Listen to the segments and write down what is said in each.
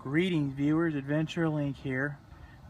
Greetings viewers, Adventure Link here.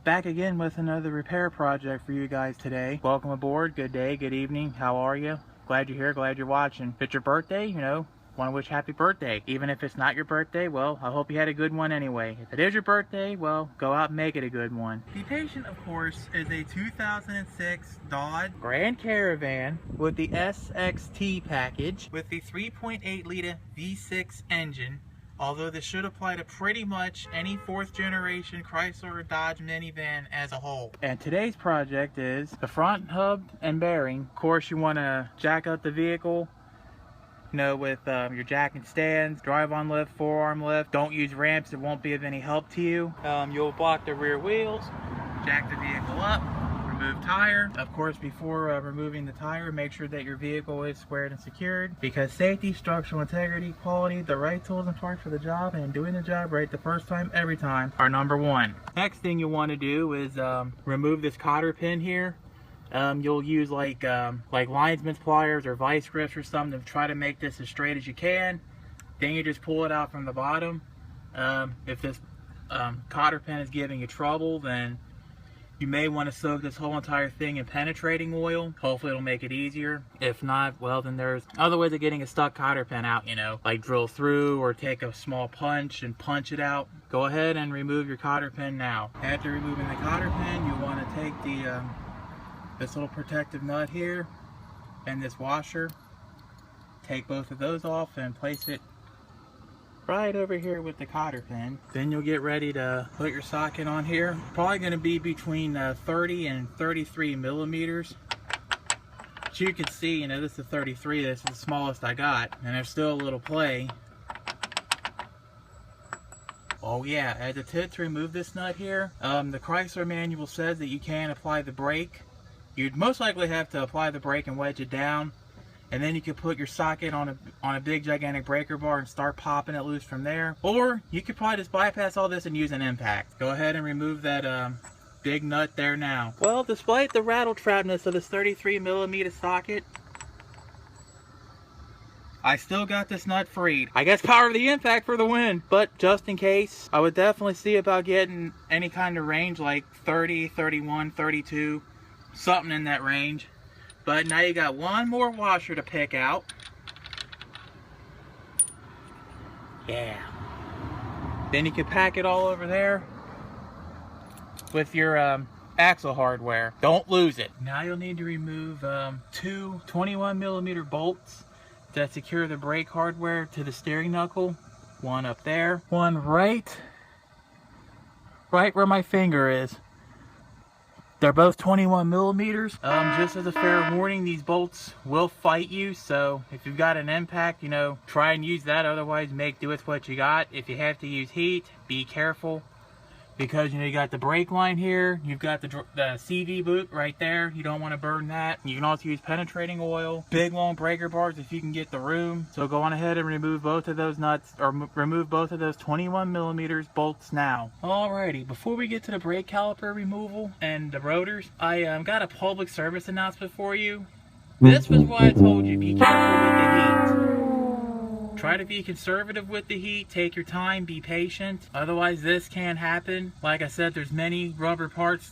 Back again with another repair project for you guys today. Welcome aboard, good day, good evening, how are you? Glad you're here, glad you're watching. If it's your birthday, want to wish happy birthday. Even if it's not your birthday, well, I hope you had a good one anyway. If it is your birthday, well, go out and make it a good one. The Patient, of course, is a 2006 Dodge Grand Caravan with the SXT package with the 3.8 liter V6 engine. Although this should apply to pretty much any 4th generation Chrysler or Dodge minivan as a whole. And today's project is the front hub and bearing. Of course, you want to jack up the vehicle, with your jack and stands, drive on lift, forearm lift. Don't use ramps, it won't be of any help to you. You'll block the rear wheels, jack the vehicle up, remove tire. Of course, before removing the tire, make sure that your vehicle is squared and secured, because safety, structural integrity, quality, the right tools and parts for the job, and doing the job right the first time, every time, are number one. Next thing you want to do is remove this cotter pin here. You'll use like linesman's pliers or vice grips or something to try to make this as straight as you can. Then you just pull it out from the bottom. If this cotter pin is giving you trouble, then you may want to soak this whole entire thing in penetrating oil. Hopefully it'll make it easier. If not, well, then there's other ways of getting a stuck cotter pin out, like drill through or take a small punch and punch it out. Go ahead and remove your cotter pin now. After removing the cotter pin, you want to take the this little protective nut here and this washer. Take both of those off and place it right over here with the cotter pin. Then you'll get ready to put your socket on here. Probably going to be between 30 and 33 millimeters. As you can see, this is 33. This is the smallest I got, and there's still a little play. Oh yeah, as a tip to remove this nut here, the Chrysler manual says that you can apply the brake. You'd most likely have to apply the brake and wedge it down, and then you could put your socket on a big gigantic breaker bar and start popping it loose from there. Or you could probably just bypass all this and use an impact. Go ahead and remove that big nut there now. Well, despite the rattle trapness of this 33 millimeter socket, I still got this nut freed. I guess power of the impact for the win. But just in case, I would definitely see about getting any kind of range like 30, 31, 32, something in that range. But now you got one more washer to pick out. Yeah. Then you can pack it all over there with your axle hardware. Don't lose it. Now you'll need to remove two 21 millimeter bolts that secure the brake hardware to the steering knuckle. One up there, one right where my finger is. They're both 21 millimeters. Just as a fair warning, these bolts will fight you, so if you've got an impact, try and use that. Otherwise, make do with what you got. If you have to use heat, be careful, because you got the brake line here, you've got the CV boot right there. You don't want to burn that. You can also use penetrating oil, big long breaker bars if you can get the room. So go on ahead and remove both of those nuts, or remove both of those 21 millimeters bolts now. Alrighty, before we get to the brake caliper removal and the rotors, I got a public service announcement for you. This was why I told you, be careful with the heat. Try to be conservative with the heat, take your time, be patient. Otherwise this can happen. Like I said, there's many rubber parts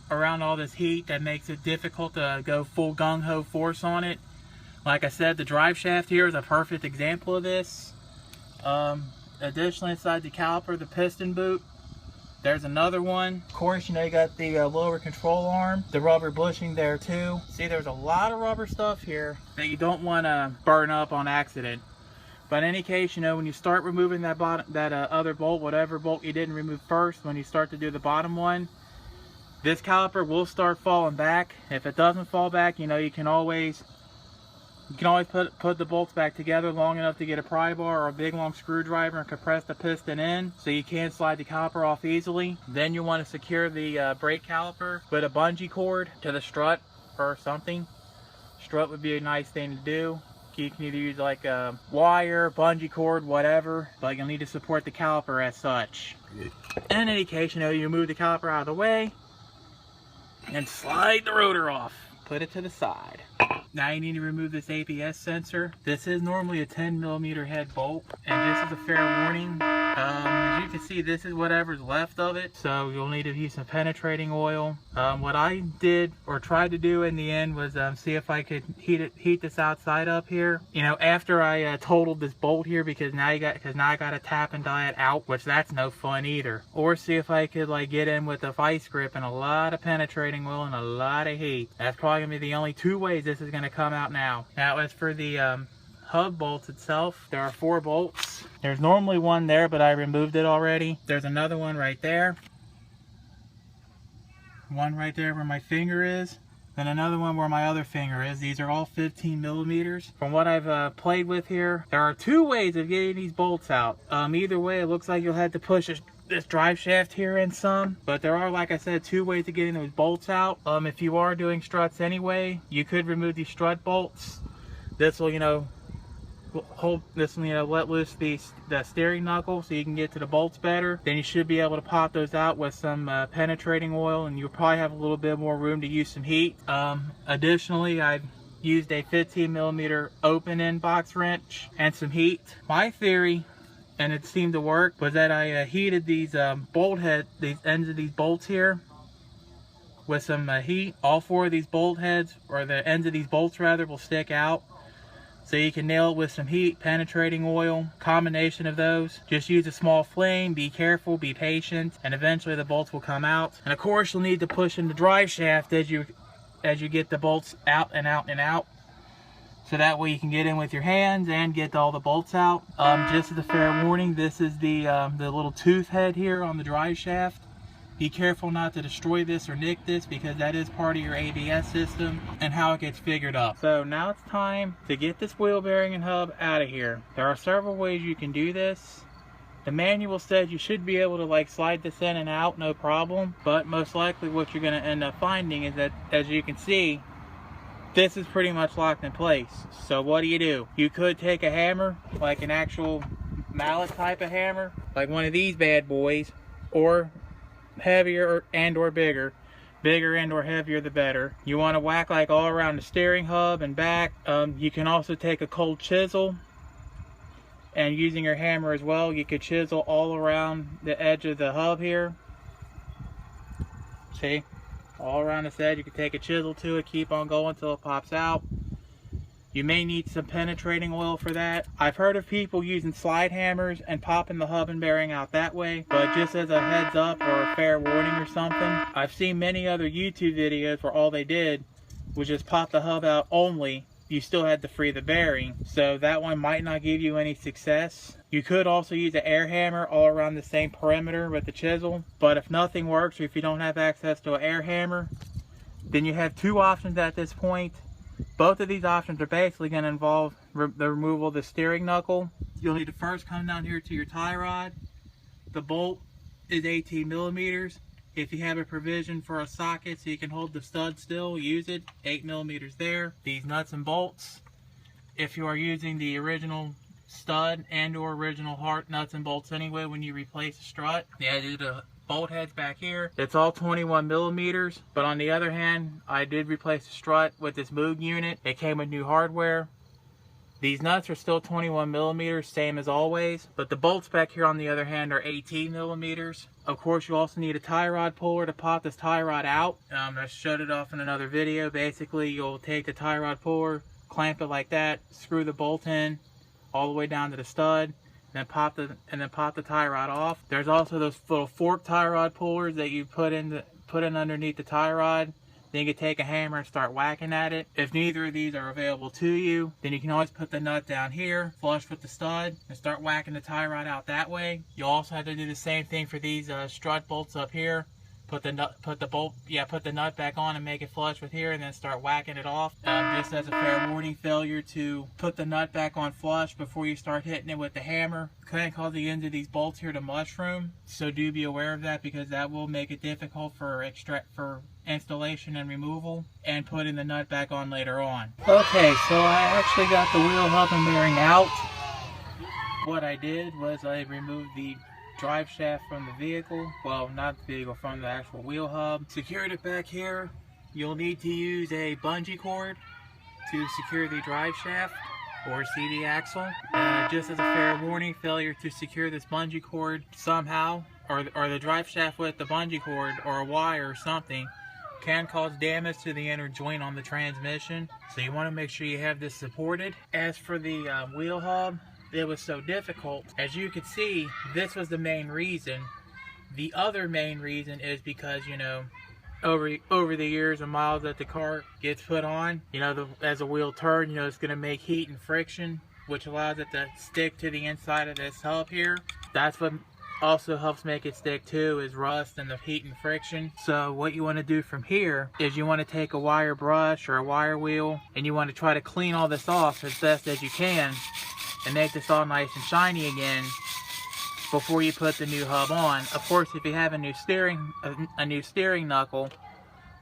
around all this heat that makes it difficult to go full gung-ho force on it. Like I said, the drive shaft here is a perfect example of this. Additionally, inside the caliper, the piston boot, there's another one. Of course, you got the lower control arm, the rubber bushing there too. See, there's a lot of rubber stuff here that you don't want to burn up on accident. But in any case, when you start removing that other bolt, whatever bolt you didn't remove first, when you start to do the bottom one, this caliper will start falling back. If it doesn't fall back, you can always put the bolts back together long enough to get a pry bar or a big long screwdriver and compress the piston in, so you can slide the caliper off easily. Then you want to secure the brake caliper with a bungee cord to the strut or something. Strut would be a nice thing to do. You can either use like a wire, bungee cord, whatever, but you'll need to support the caliper as such. In any case, you move the caliper out of the way and slide the rotor off. Put it to the side. Now you need to remove this ABS sensor. This is normally a 10 millimeter head bolt, and just as a fair warning, As you can see, this is whatever's left of it, so you'll need to use some penetrating oil. What I did or tried to do in the end was see if I could heat this outside up here. You know, after I totaled this bolt here, because now I got to tap and die it out, which that's no fun either. Or see if I could like get in with a vice grip and a lot of penetrating oil and a lot of heat. That's probably gonna be the only two ways this is gonna come out now. Now, as for the hub bolts itself, there are 4 bolts. There's normally one there, but I removed it already. There's another one right there. One right there where my finger is. Then another one where my other finger is. These are all 15 millimeters. From what I've played with here, there are 2 ways of getting these bolts out. Either way, it looks like you'll have to push this drive shaft here in some, but there are, like I said, 2 ways of getting those bolts out. If you are doing struts anyway, you could remove these strut bolts. This will, you know, hold this, you know, let loose the steering knuckle so you can get to the bolts better. Then you should be able to pop those out with some penetrating oil, and you'll probably have a little bit more room to use some heat. Additionally, I've used a 15 millimeter open end box wrench and some heat. My theory, and it seemed to work, was that I heated these these ends of these bolts here with some heat. All 4 of these bolt heads, or the ends of these bolts rather, will stick out. So you can nail it with some heat, penetrating oil, combination of those. Just use a small flame, be careful, be patient, and eventually the bolts will come out. And of course, you'll need to push in the drive shaft as you get the bolts out and out and out. So that way you can get in with your hands and get all the bolts out. Just as a fair warning, this is the little tooth head here on the drive shaft. Be careful not to destroy this or nick this, because that is part of your ABS system and how it gets figured up. So now it's time to get this wheel bearing and hub out of here. There are several ways you can do this. The manual says you should be able to like slide this in and out, no problem. But most likely what you're going to end up finding is that, as you can see, this is pretty much locked in place. So what do? You could take a hammer, like an actual mallet type of hammer, like one of these bad boys, or heavier and or bigger and or heavier the better. You want to whack like all around the steering hub and back. You can also take a cold chisel, and using your hammer as well, you could chisel all around the edge of the hub here. See, all around this edge. You can take a chisel to it, keep on going until it pops out. You may need some penetrating oil for that. I've heard of people using slide hammers and popping the hub and bearing out that way, but just as a heads up or a fair warning or something, I've seen many other YouTube videos where all they did was just pop the hub out only. You still had to free the bearing, so that one might not give you any success. You could also use an air hammer all around the same perimeter with the chisel, but if nothing works, or if you don't have access to an air hammer, then you have 2 options at this point. Both of these options are basically going to involve the removal of the steering knuckle. You'll need to first come down here to your tie rod. The bolt is 18 millimeters. If you have a provision for a socket so you can hold the stud still, use it. 8 millimeters there. These nuts and bolts, if you are using the original stud and or original heart nuts and bolts anyway when you replace the strut, the bolt heads back here, it's all 21 millimeters. But on the other hand, I did replace the strut with this Moog unit. It came with new hardware. These nuts are still 21 millimeters, same as always, but the bolts back here on the other hand are 18 millimeters. Of course, you also need a tie rod puller to pop this tie rod out. I showed it off in another video. Basically, you'll take the tie rod puller, clamp it like that, screw the bolt in all the way down to the stud, and then pop the tie rod off. There's also those little fork tie rod pullers that you put in underneath the tie rod. Then you can take a hammer and start whacking at it. If neither of these are available to you, then you can always put the nut down here, flush with the stud, and start whacking the tie rod out that way. You'll also have to do the same thing for these strut bolts up here. Put the nut back on and make it flush with here, and then start whacking it off. Just as a fair warning, failure to put the nut back on flush before you start hitting it with the hammer can cause the ends of these bolts here to mushroom. So do be aware of that, because that will make it difficult for installation and removal and putting the nut back on later on. Okay, so I actually got the wheel hub and bearing out. What I did was I removed the drive shaft from the vehicle. Well, not the vehicle, from the actual wheel hub. Secured it back here. You'll need to use a bungee cord to secure the drive shaft. or CD axle. Just as a fair warning, failure to secure this bungee cord somehow, or the drive shaft with the bungee cord or a wire or something, can cause damage to the inner joint on the transmission. So you want to make sure you have this supported. As for the wheel hub, it was so difficult. As you can see, this was the main reason. The other main reason is because, you know, over the years and miles that the car gets put on, you know, as the wheel turns, you know, it's going to make heat and friction, which allows it to stick to the inside of this hub here. That's what also helps make it stick too, is rust and the heat and friction. So what you want to do from here is you want to take a wire brush or a wire wheel, and you want to try to clean all this off as best as you can and make this all nice and shiny again before you put the new hub on. Of course, if you have a new steering knuckle,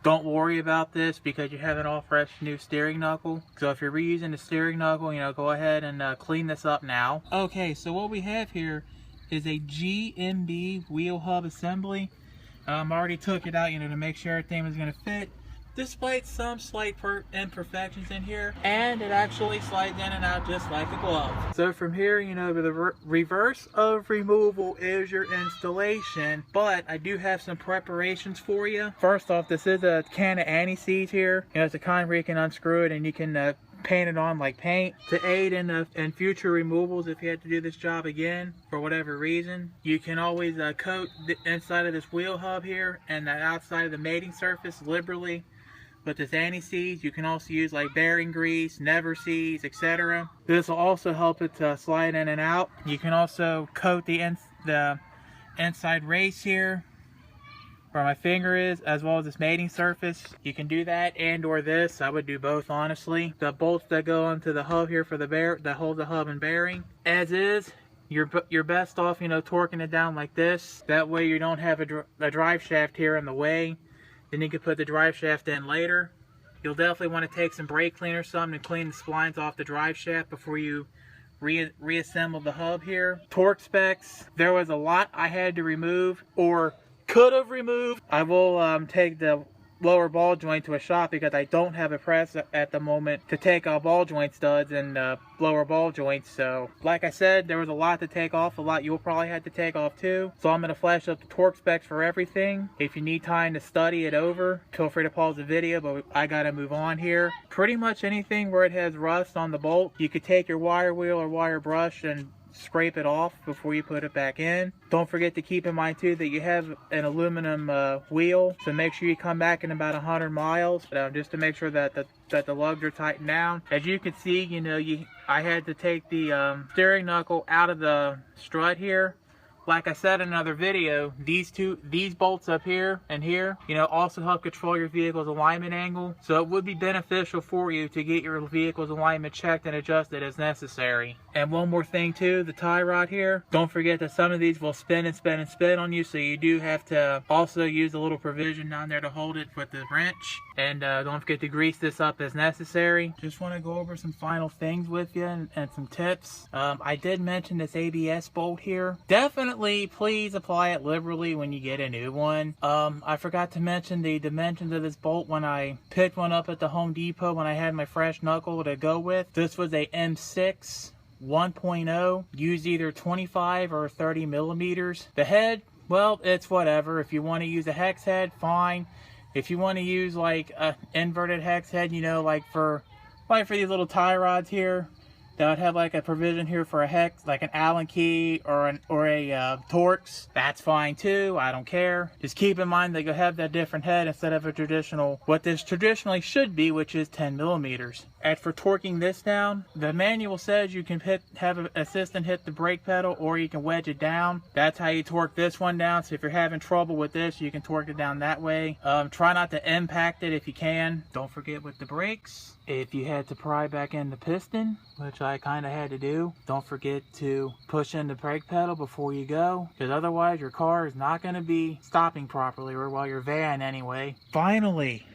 don't worry about this because you have an all fresh new steering knuckle. So if you're reusing the steering knuckle, you know, go ahead and clean this up now. Okay, so what we have here is a GMB wheel hub assembly. I already took it out, you know, to make sure everything was going to fit. Despite some slight imperfections in here, and it actually slides in and out just like a glove. So from here, you know, the reverse of removal is your installation, but I do have some preparations for you. First off, this is a can of anti-seize here. You know, it's a kind where you can unscrew it and you can paint it on like paint to aid in future removals. If you had to do this job again for whatever reason, you can always coat the inside of this wheel hub here and the outside of the mating surface liberally with this anti-seize. You can also use like bearing grease, never seize, etc. This will also help it to slide in and out. You can also coat the inside race here where my finger is, as well as this mating surface. You can do that, and or this. I would do both, honestly. The bolts that go into the hub here for the that hold the hub and bearing, as is, you're best off, you know, torquing it down like this. That way you don't have a drive shaft here in the way. Then you can put the drive shaft in later. You'll definitely want to take some brake cleaner or something and clean the splines off the drive shaft before you reassemble the hub here. Torque specs, there was a lot I had to remove, or could have removed. I will take the lower ball joint to a shop because I don't have a press at the moment to take off ball joint studs and lower ball joints. So like I said, there was a lot to take off, a lot you'll probably have to take off too. So I'm going to flash up the torque specs for everything. If you need time to study it over, feel free to pause the video, but I gotta move on here. Pretty much anything where it has rust on the bolt, you could take your wire wheel or wire brush and scrape it off before you put it back in. Don't forget to keep in mind too that you have an aluminum wheel, so make sure you come back in about 100 miles just to make sure that the lugs are tightened down. As you can see, you know, I had to take the steering knuckle out of the strut here. Like I said in another video, these bolts up here and here, you know, also help control your vehicle's alignment angle. So it would be beneficial for you to get your vehicle's alignment checked and adjusted as necessary. And one more thing too, the tie rod here. Don't forget that some of these will spin and spin and spin on you, so you do have to also use a little provision down there to hold it with the wrench. And don't forget to grease this up as necessary. Just want to go over some final things with you and some tips. I did mention this ABS bolt here. Definitely please apply it liberally when you get a new one. I forgot to mention the dimensions of this bolt when I picked one up at the Home Depot when I had my fresh knuckle to go with. This was a M6 1.0, used either 25 or 30 millimeters. The head, well, it's whatever. If you want to use a hex head, fine. If you want to use like an inverted hex head, you know, like for these little tie rods here, that would have like a provision here for a hex, like an Allen key or a Torx. That's fine too. I don't care. Just keep in mind that you'll have that different head instead of a traditional, what this traditionally should be, which is 10 millimeters. And for torquing this down, the manual says you can have an assistant hit the brake pedal, or you can wedge it down. That's how you torque this one down. So if you're having trouble with this, you can torque it down that way. Try not to impact it if you can. Don't forget with the brakes, if you had to pry back in the piston, which I kind of had to do, don't forget to push in the brake pedal before you go, because otherwise your car is not going to be stopping properly, or well, your van anyway. Finally,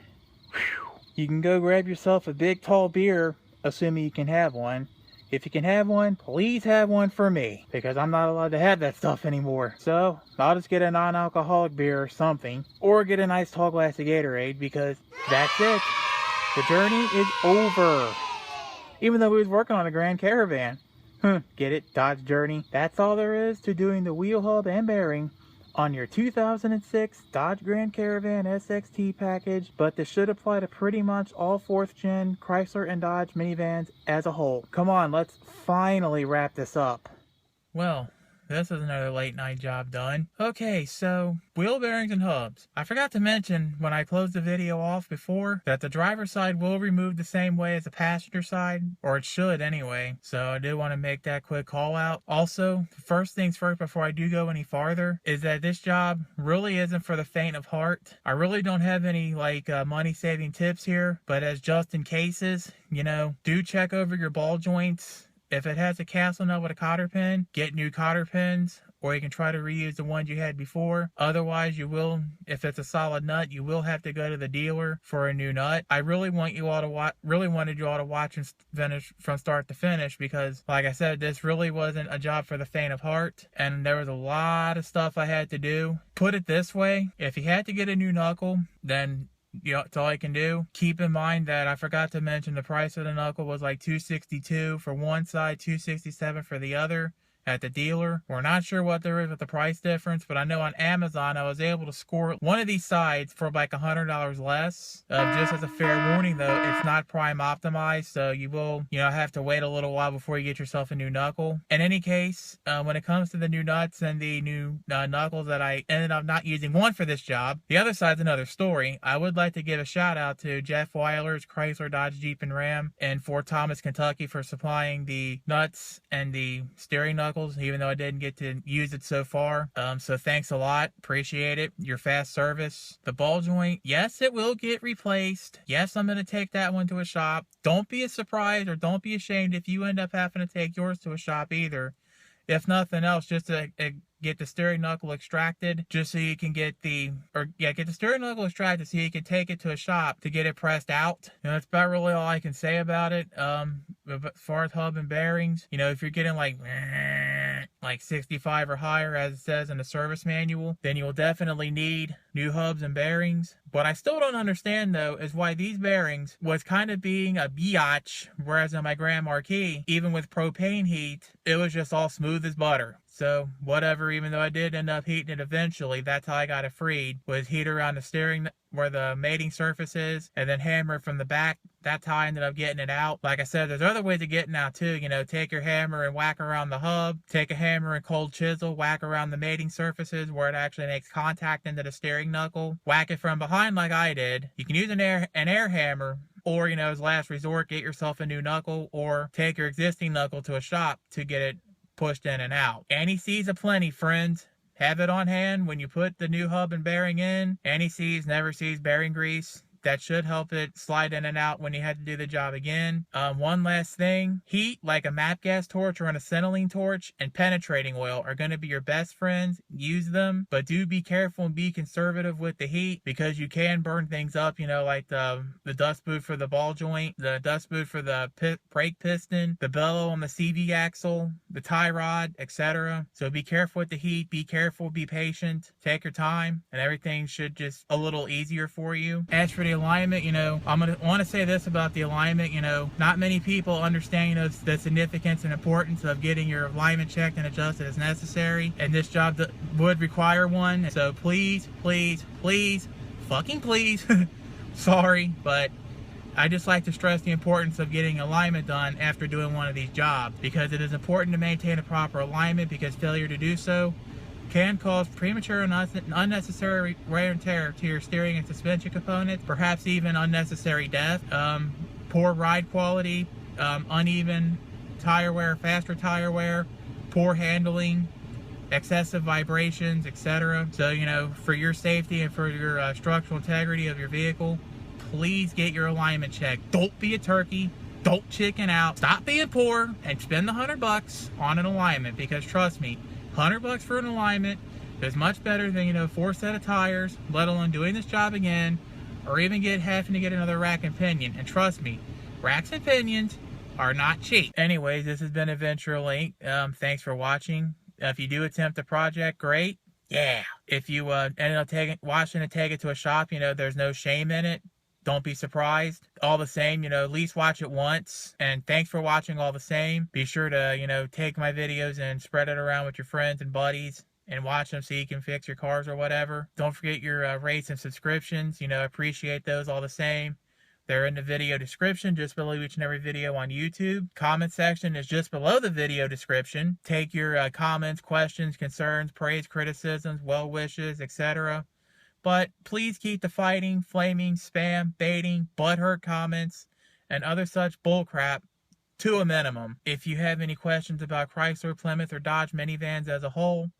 you can go grab yourself a big tall beer, assuming you can have one. If you can have one, please have one for me, because I'm not allowed to have that stuff anymore. So I'll just get a non-alcoholic beer or something, or get a nice tall glass of Gatorade, because that's it. The journey is over. even though we was working on a Grand Caravan. Get it? Dodge Journey. That's all there is to doing the wheel hub and bearing on your 2006 Dodge Grand Caravan SXT package, but this should apply to pretty much all 4th gen Chrysler and Dodge minivans as a whole. Come on, let's finally wrap this up. Well, this is another late night job done. Okay, so wheel bearings and hubs. I forgot to mention when I closed the video off before that the driver's side will remove the same way as the passenger side, or it should anyway. So I did want to make that quick call out. Also, first things first before I do go any farther is that this job really isn't for the faint of heart. I really don't have any money saving tips here, but as just in cases, do check over your ball joints. If it has a castle nut with a cotter pin, get new cotter pins, or you can try to reuse the ones you had before. Otherwise, you will, if it's a solid nut, you will have to go to the dealer for a new nut. I really wanted you all to watch and finish from start to finish because, like I said, this really wasn't a job for the faint of heart, and there was a lot of stuff I had to do. Put it this way: if you had to get a new knuckle, then that's all I can do. Keep in mind that I forgot to mention the price of the knuckle was like $262 for one side, $267 for the other at the dealer. We're not sure what there is with the price difference, but I know on Amazon I was able to score one of these sides for like $100 less. Just as a fair warning though, it's not prime optimized, so you will have to wait a little while before you get yourself a new knuckle. In any case, when it comes to the new nuts and the new knuckles that I ended up not using one for this job, the other side's another story. I would like to give a shout out to Jeff Weiler's Chrysler, Dodge, Jeep, and Ram in Fort Thomas, Kentucky for supplying the nuts and the steering knuckles, even though I didn't get to use it so far. So thanks a lot. Appreciate it. Your fast service. The ball joint, yes, it will get replaced. Yes, I'm going to take that one to a shop. Don't be surprised or don't be ashamed if you end up having to take yours to a shop either. If nothing else, just to get the steering knuckle extracted, just so you can get the steering knuckle extracted so you can take it to a shop to get it pressed out. That's about really all I can say about it. As far as hub and bearings, if you're getting like 65 or higher, as it says in the service manual, then you will definitely need new hubs and bearings. What I still don't understand though is why these bearings was kind of being a biatch, whereas on my Grand Marquis, even with propane heat, it was just all smooth as butter. So whatever, even though I did end up heating it eventually, that's how I got it freed, was heat around the steering where the mating surface is, and then hammer it from the back. That's how I ended up getting it out. Like I said, there's other ways of getting out too. Take your hammer and whack around the hub. Take a hammer and cold chisel, whack around the mating surfaces where it actually makes contact into the steering knuckle. Whack it from behind like I did. You can use an air hammer, or as last resort, get yourself a new knuckle, or take your existing knuckle to a shop to get it pushed in and out. Anti-seize aplenty, friends. Have it on hand when you put the new hub and bearing in. Anti-seize, never seize bearing grease. That should help it slide in and out when you have to do the job again. One last thing. Heat, like a MAP gas torch or an acetylene torch, and penetrating oil are going to be your best friends. Use them, but do be careful and be conservative with the heat, because you can burn things up, like the dust boot for the ball joint, the dust boot for the brake piston, the bellow on the CV axle, the tie rod, etc. So be careful with the heat. Be careful, be patient, take your time, and everything should just a little easier for you. As for the alignment, I'm going to want to say this about the alignment. Not many people understand, the significance and importance of getting your alignment checked and adjusted as necessary, and this job would require one. So please, fucking please, sorry, but I just like to stress the importance of getting alignment done after doing one of these jobs, because it is important to maintain a proper alignment, because failure to do so can cause premature and unnecessary wear and tear to your steering and suspension components, perhaps even unnecessary death. Poor ride quality, uneven tire wear, faster tire wear, poor handling, excessive vibrations, etc. So, for your safety and for your structural integrity of your vehicle, please get your alignment checked. Don't be a turkey. Don't chicken out. Stop being poor and spend the $100 on an alignment, because trust me, $100 for an alignment is much better than 4 sets of tires, let alone doing this job again, or even having to get another rack and pinion. And trust me, racks and pinions are not cheap. Anyways, this has been Adventure Link. Thanks for watching. If you do attempt the project, great. Yeah. If you ended up watching and take it to a shop, there's no shame in it. don't be surprised. All the same, you know, at least watch it once. And thanks for watching all the same. Be sure to, you know, take my videos and spread it around with your friends and buddies and watch them so you can fix your cars or whatever. Don't forget your rates and subscriptions. You know, appreciate those all the same. They're in the video description just below each and every video on YouTube. Comment section is just below the video description. Take your comments, questions, concerns, praise, criticisms, well wishes, etc. But please keep the fighting, flaming, spam, baiting, butthurt comments, and other such bullcrap to a minimum. If you have any questions about Chrysler, Plymouth, or Dodge minivans as a whole,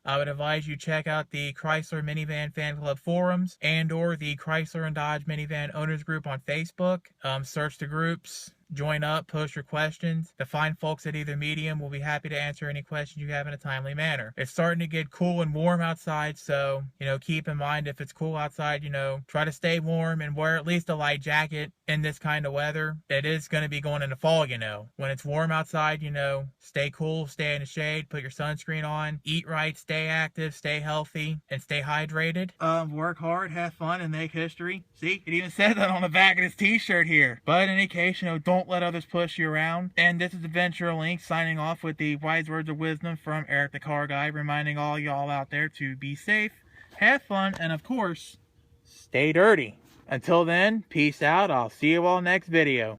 I would advise you check out the Chrysler Minivan Fan Club forums and or the Chrysler and Dodge Minivan Owners Group on Facebook. Search the groups, join up, post your questions. The fine folks at either medium will be happy to answer any questions you have in a timely manner. It's starting to get cool and warm outside, so, you know, keep in mind if it's cool outside, you know, try to stay warm and wear at least a light jacket in this kind of weather. It is going to be going into fall, you know. When it's warm outside, you know, stay cool, stay in the shade, put your sunscreen on, eat right, stay active, stay healthy, and stay hydrated. Work hard, have fun, and make history. See, it even says that on the back of this t-shirt here. But in any case, you know, don't let others push you around. And this is Adventure Link signing off with the wise words of wisdom from Eric the Car Guy, reminding all y'all out there to be safe, have fun, and of course, stay dirty. Until then, peace out. I'll see you all next video.